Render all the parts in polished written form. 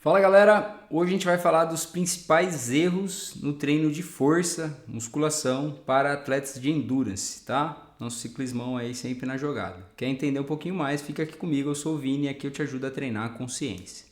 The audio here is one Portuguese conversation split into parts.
Fala galera, hoje a gente vai falar dos principais erros no treino de força, musculação para atletas de endurance, tá? Nosso ciclismão aí sempre na jogada. Quer entender um pouquinho mais? Fica aqui comigo, eu sou o Vini e aqui eu te ajudo a treinar a consciência.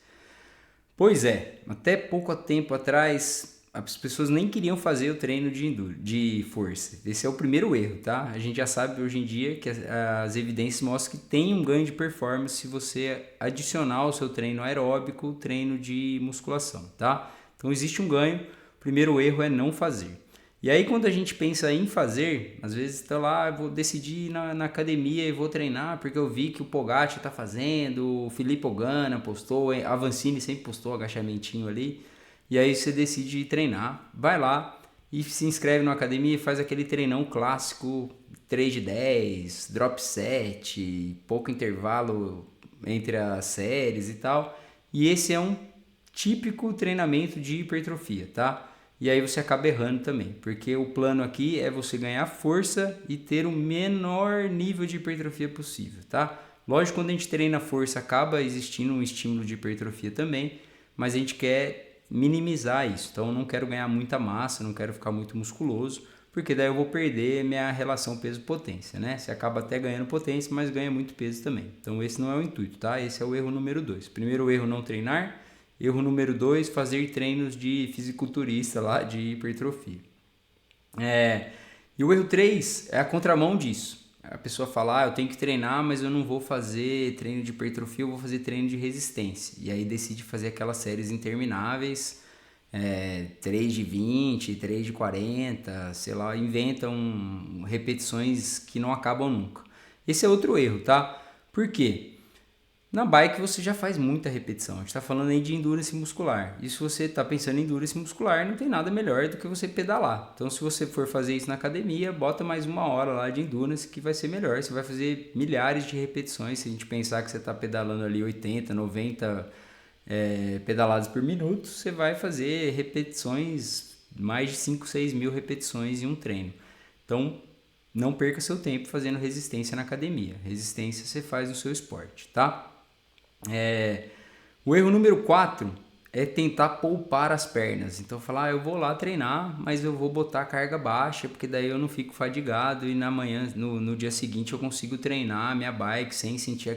Pois é, até pouco tempo atrás as pessoas nem queriam fazer o treino de força. Esse é o primeiro erro, tá? A gente já sabe hoje em dia que as evidências mostram que tem um ganho de performance se você adicionar ao seu treino aeróbico o treino de musculação, tá? Então existe um ganho. O primeiro erro é não fazer. E aí quando a gente pensa em fazer, às vezes tá lá, eu vou decidir ir na academia e vou treinar porque eu vi que o Pogacar tá fazendo, o Felipe Ogana postou, a Avancini sempre postou agachamentinho ali. E aí você decide ir treinar, vai lá e se inscreve na academia e faz aquele treinão clássico 3 de 10, drop set, pouco intervalo entre as séries e tal. E esse é um típico treinamento de hipertrofia, tá? E aí você acaba errando também, porque o plano aqui é você ganhar força e ter o menor nível de hipertrofia possível, tá? Lógico, quando a gente treina força, acaba existindo um estímulo de hipertrofia também, mas a gente quer minimizar isso. Então eu não quero ganhar muita massa, não quero ficar muito musculoso, porque daí eu vou perder minha relação peso-potência, né? Você acaba até ganhando potência, mas ganha muito peso também. Então esse não é o intuito, tá? Esse é o erro número 2. Primeiro erro, não treinar. Erro número 2, fazer treinos de fisiculturista lá, de hipertrofia. E o erro 3 é a contramão disso. A pessoa fala, eu tenho que treinar, mas eu não vou fazer treino de hipertrofia, eu vou fazer treino de resistência. E aí decide fazer aquelas séries intermináveis, 3 de 20, 3 de 40, sei lá, inventam repetições que não acabam nunca. Esse é outro erro, tá? Por quê? Na bike você já faz muita repetição. A gente está falando aí de endurance muscular. E se você está pensando em endurance muscular, não tem nada melhor do que você pedalar. Então, se você for fazer isso na academia, bota mais uma hora lá de endurance que vai ser melhor. Você vai fazer milhares de repetições. Se a gente pensar que você está pedalando ali 80, 90 pedaladas por minuto, você vai fazer repetições, mais de 5, 6 mil repetições em um treino. Então, não perca seu tempo fazendo resistência na academia. Resistência você faz no seu esporte, tá? O erro número 4 é tentar poupar as pernas. Então falar, eu vou lá treinar, mas eu vou botar carga baixa, porque daí eu não fico fadigado e na manhã, no dia seguinte eu consigo treinar a minha bike sem sentir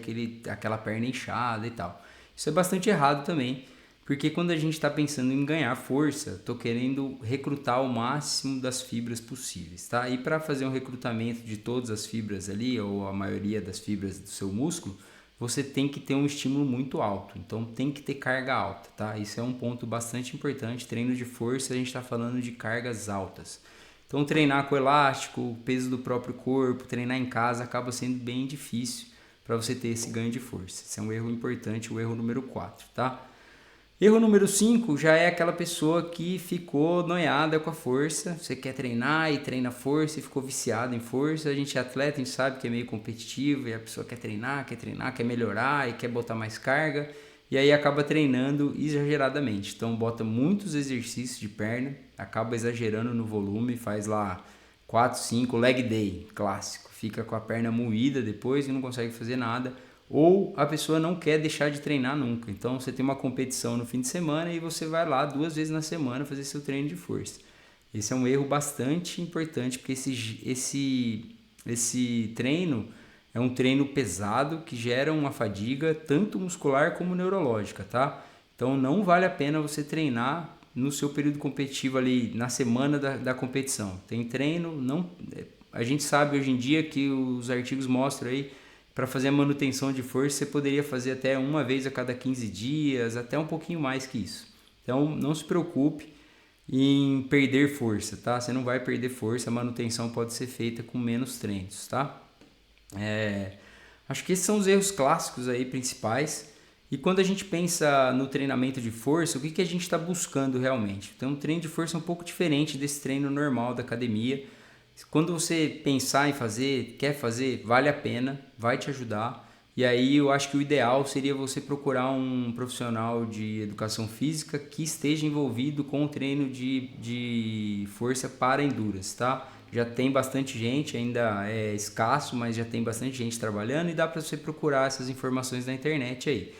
aquela perna inchada e tal. Isso é bastante errado também, porque quando a gente está pensando em ganhar força, estou querendo recrutar o máximo das fibras possíveis, tá? E para fazer um recrutamento de todas as fibras ali, ou a maioria das fibras do seu músculo, você tem que ter um estímulo muito alto, então tem que ter carga alta, tá? Isso é um ponto bastante importante. Treino de força, a gente está falando de cargas altas. Então treinar com elástico, peso do próprio corpo, treinar em casa acaba sendo bem difícil para você ter esse ganho de força. Esse é um erro importante, o erro número 4, tá? Erro número 5 já é aquela pessoa que ficou noiada com a força. Você quer treinar e treina força e ficou viciado em força. A gente é atleta, a gente sabe que é meio competitivo e a pessoa quer treinar, quer melhorar e quer botar mais carga. E aí acaba treinando exageradamente. Então bota muitos exercícios de perna, acaba exagerando no volume, faz lá 4, 5 leg day, clássico. Fica com a perna moída depois e não consegue fazer nada, ou a pessoa não quer deixar de treinar nunca. Então você tem uma competição no fim de semana e você vai lá 2 vezes na semana fazer seu treino de força. Esse é um erro bastante importante, porque esse treino é um treino pesado que gera uma fadiga tanto muscular como neurológica, tá? Então não vale a pena você treinar no seu período competitivo ali na semana da competição. Tem treino, não, a gente sabe hoje em dia que os artigos mostram aí, para fazer a manutenção de força você poderia fazer até uma vez a cada 15 dias, até um pouquinho mais que isso. Então não se preocupe em perder força, tá? Você não vai perder força, a manutenção pode ser feita com menos treinos, tá? Acho que esses são os erros clássicos aí principais. E quando a gente pensa no treinamento de força, o que a gente está buscando realmente? Então, um treino de força é um pouco diferente desse treino normal da academia. Quando você pensar em fazer, quer fazer, vale a pena, vai te ajudar. E aí eu acho que o ideal seria você procurar um profissional de educação física que esteja envolvido com o treino de força para endurance, tá? Já tem bastante gente, ainda é escasso, mas já tem bastante gente trabalhando e dá para você procurar essas informações na internet aí.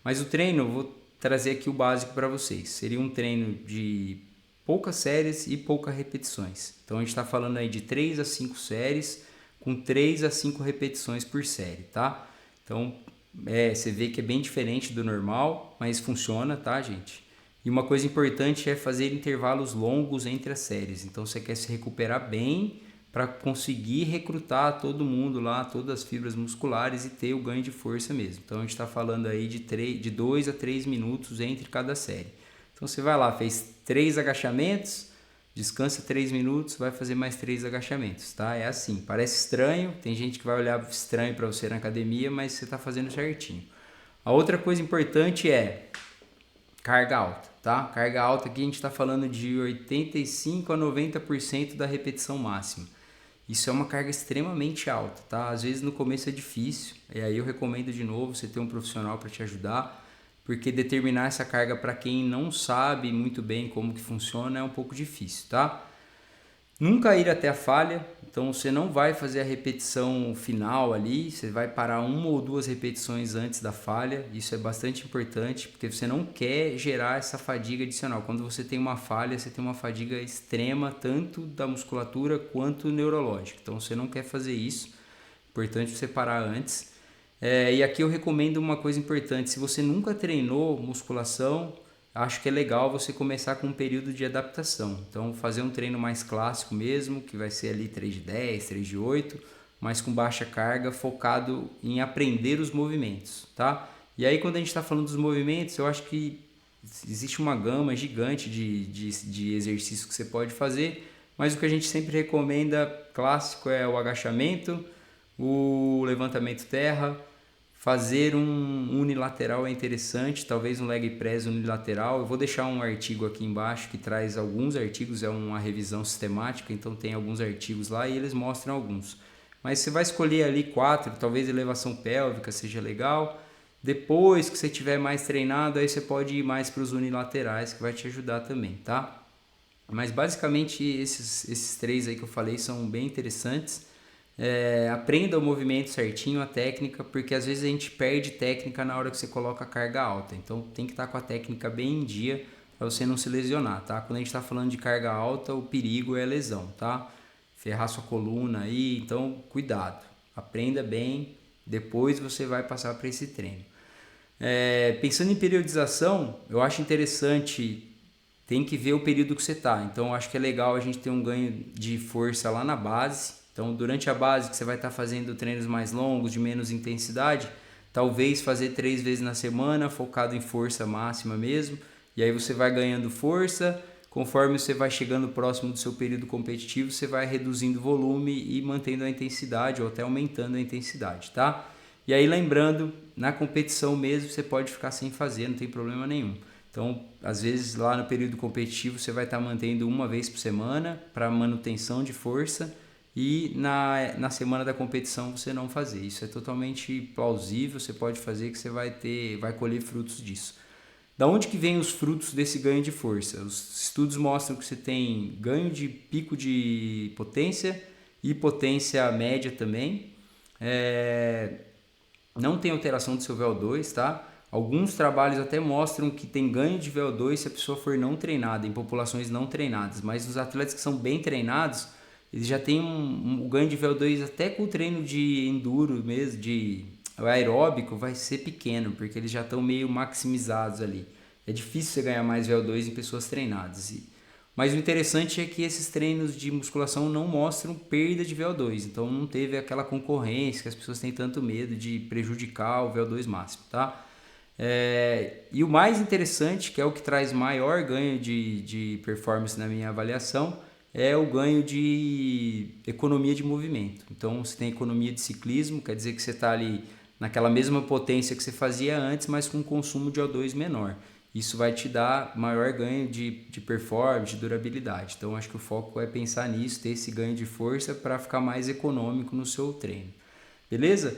Mas o treino, vou trazer aqui o básico para vocês. Seria um treino de poucas séries e poucas repetições. Então a gente está falando aí de 3 a 5 séries com 3 a 5 repetições por série, tá? Então você vê que é bem diferente do normal, mas funciona, tá, gente? E uma coisa importante é fazer intervalos longos entre as séries. Então você quer se recuperar bem para conseguir recrutar todo mundo lá, todas as fibras musculares e ter o ganho de força mesmo. Então a gente está falando aí de 2 a 3 minutos entre cada série. Então você vai lá, fez 3 agachamentos, descansa 3 minutos, vai fazer mais 3 agachamentos, tá? É assim, parece estranho, tem gente que vai olhar estranho para você na academia, mas você está fazendo certinho. A outra coisa importante é carga alta, tá? Carga alta aqui a gente está falando de 85 a 90% da repetição máxima. Isso é uma carga extremamente alta, tá? Às vezes no começo é difícil, e aí eu recomendo de novo você ter um profissional para te ajudar, porque determinar essa carga para quem não sabe muito bem como que funciona é um pouco difícil, tá? Nunca ir até a falha, então você não vai fazer a repetição final ali, você vai parar 1 ou 2 repetições antes da falha, isso é bastante importante, porque você não quer gerar essa fadiga adicional. Quando você tem uma falha, você tem uma fadiga extrema, tanto da musculatura quanto neurológica, então você não quer fazer isso, importante você parar antes. E aqui eu recomendo uma coisa importante, se você nunca treinou musculação, acho que é legal você começar com um período de adaptação. Então fazer um treino mais clássico mesmo, que vai ser ali 3 de 10, 3 de 8, mas com baixa carga, focado em aprender os movimentos, tá? E aí quando a gente está falando dos movimentos, eu acho que existe uma gama gigante de exercícios que você pode fazer, mas o que a gente sempre recomenda clássico é o agachamento, o levantamento terra. Fazer um unilateral é interessante, talvez um leg press unilateral. Eu vou deixar um artigo aqui embaixo que traz alguns artigos, é uma revisão sistemática, então tem alguns artigos lá e eles mostram alguns. Mas você vai escolher ali 4, talvez elevação pélvica seja legal. Depois que você tiver mais treinado, aí você pode ir mais para os unilaterais, que vai te ajudar também, tá? Mas basicamente esses 3 aí que eu falei são bem interessantes. Aprenda o movimento certinho, a técnica, porque às vezes a gente perde técnica na hora que você coloca a carga alta. Então tem que estar com a técnica bem em dia para você não se lesionar, tá? Quando a gente está falando de carga alta, o perigo é a lesão, tá? Ferrar sua coluna aí, então cuidado. Aprenda bem, depois você vai passar para esse treino. Pensando em periodização, eu acho interessante, tem que ver o período que você está. Então eu acho que é legal a gente ter um ganho de força lá na base. Então, durante a base que você vai estar fazendo treinos mais longos, de menos intensidade, talvez fazer 3 vezes na semana, focado em força máxima mesmo. E aí você vai ganhando força, conforme você vai chegando próximo do seu período competitivo, você vai reduzindo o volume e mantendo a intensidade ou até aumentando a intensidade, tá? E aí lembrando, na competição mesmo você pode ficar sem fazer, não tem problema nenhum. Então, às vezes lá no período competitivo você vai estar mantendo 1 vez por semana para manutenção de força, e na semana da competição você não fazer. Isso é totalmente plausível, você pode fazer que você vai colher frutos disso. Da onde que vem os frutos desse ganho de força? Os estudos mostram que você tem ganho de pico de potência e potência média também. Não tem alteração do seu VO2, tá? Alguns trabalhos até mostram que tem ganho de VO2 se a pessoa for não treinada, em populações não treinadas, mas nos atletas que são bem treinados, eles já têm um ganho de VO2 até com o treino de enduro mesmo, de aeróbico, vai ser pequeno, porque eles já estão meio maximizados ali. É difícil você ganhar mais VO2 em pessoas treinadas. Mas o interessante é que esses treinos de musculação não mostram perda de VO2, então não teve aquela concorrência que as pessoas têm tanto medo de prejudicar o VO2 máximo, tá? E o mais interessante, que é o que traz maior ganho de performance na minha avaliação, é o ganho de economia de movimento. Então você tem economia de ciclismo, quer dizer que você está ali naquela mesma potência que você fazia antes, mas com consumo de O2 menor. Isso vai te dar maior ganho de performance, de durabilidade. Então acho que o foco é pensar nisso, ter esse ganho de força para ficar mais econômico no seu treino. Beleza?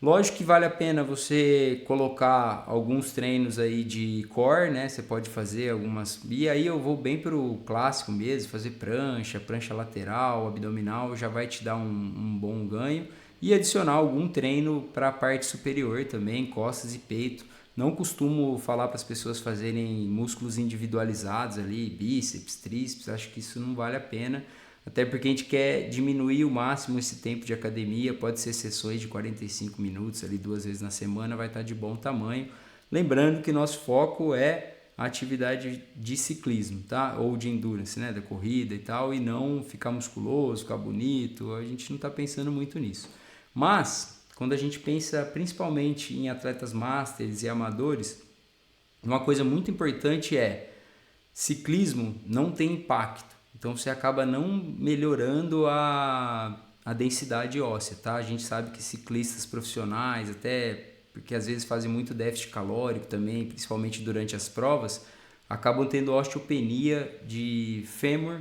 Lógico que vale a pena você colocar alguns treinos aí de core, né? Você pode fazer algumas... E aí eu vou bem pro clássico mesmo, fazer prancha lateral, abdominal, já vai te dar um bom ganho. E adicionar algum treino para a parte superior também, costas e peito, Não costumo falar para as pessoas fazerem músculos individualizados ali, bíceps, tríceps, acho que isso não vale a pena. Até porque a gente quer diminuir o máximo esse tempo de academia, pode ser sessões de 45 minutos, ali 2 vezes na semana, vai estar de bom tamanho. Lembrando que nosso foco é a atividade de ciclismo, tá? Ou de endurance, né? Da corrida e tal, e não ficar musculoso, ficar bonito, a gente não está pensando muito nisso. Mas, quando a gente pensa principalmente em atletas masters e amadores, uma coisa muito importante é ciclismo não tem impacto, então você acaba não melhorando a densidade óssea, tá? A gente sabe que ciclistas profissionais, até porque às vezes fazem muito déficit calórico também, principalmente durante as provas, acabam tendo osteopenia de fêmur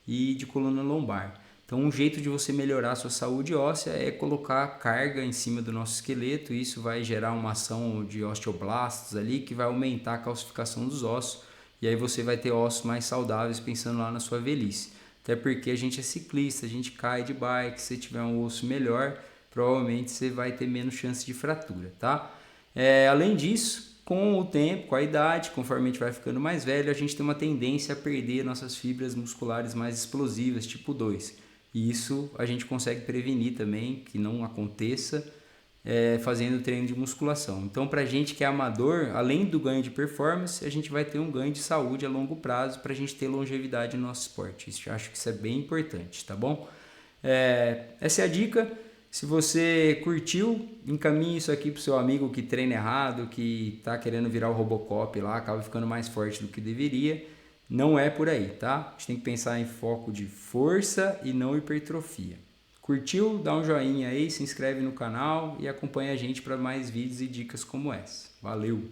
e de coluna lombar. Então, um jeito de você melhorar a sua saúde óssea é colocar carga em cima do nosso esqueleto. Isso vai gerar uma ação de osteoblastos ali que vai aumentar a calcificação dos ossos. E aí você vai ter ossos mais saudáveis pensando lá na sua velhice. Até porque a gente é ciclista, a gente cai de bike, se tiver um osso melhor, provavelmente você vai ter menos chance de fratura, tá? Além disso, com o tempo, com a idade, conforme a gente vai ficando mais velho, a gente tem uma tendência a perder nossas fibras musculares mais explosivas, tipo 2. E isso a gente consegue prevenir também, que não aconteça, fazendo treino de musculação. Então, para a gente que é amador, além do ganho de performance, a gente vai ter um ganho de saúde a longo prazo para a gente ter longevidade no nosso esporte. Eu acho que isso é bem importante, tá bom? Essa é a dica. Se você curtiu, encaminhe isso aqui para o seu amigo que treina errado, que está querendo virar o Robocop lá, acaba ficando mais forte do que deveria. Não é por aí, tá? A gente tem que pensar em foco de força e não hipertrofia. Curtiu? Dá um joinha aí, se inscreve no canal e acompanha a gente para mais vídeos e dicas como essa. Valeu!